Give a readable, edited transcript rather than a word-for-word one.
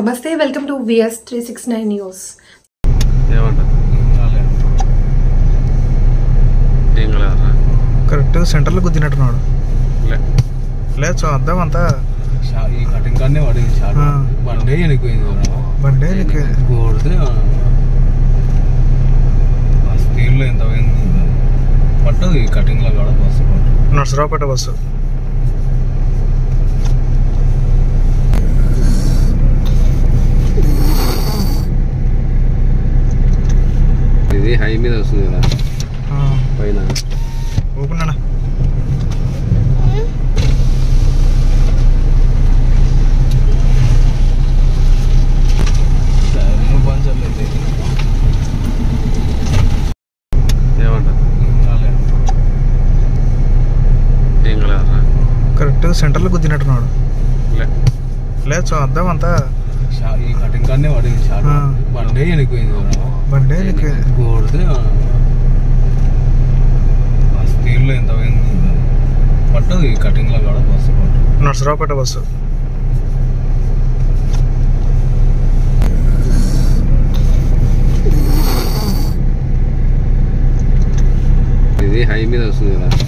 Namaste, welcome to VS369 News. Correct సెంటర్లో గుద్దినట్టున్నాడు లేదు చూద్దాం అంతా ఈ కటింగ్ కాడనే పడింది షాట్ బండే వెనక్కిపోయింది కొడితే ఆ స్పీడ్లో ఎంత పోయింది పట్టదు ఈ కటింగ్లో కూడా బస్సు పట్టు నర్సరావుపేట బస్సు ఇది హై మీద వస్తుంది కదా పైన ఊపున్నా పంచర్లేదు కరెక్ట్ సెంటర్లో గుద్దినట్టున్నాడు లేదు చూద్దాం అంతా ఈ కటింగ్ కాడనే పడింది షాట్ బండే వెనక్కిపోయింది కొడితే ఆ స్పీడ్లో ఎంత పోయింది పట్టదు ఈ కటింగ్లో కూడా బస్సు పట్టు నర్సరావుపేట బస్సు ఇది హై మీద వస్తుంది కదా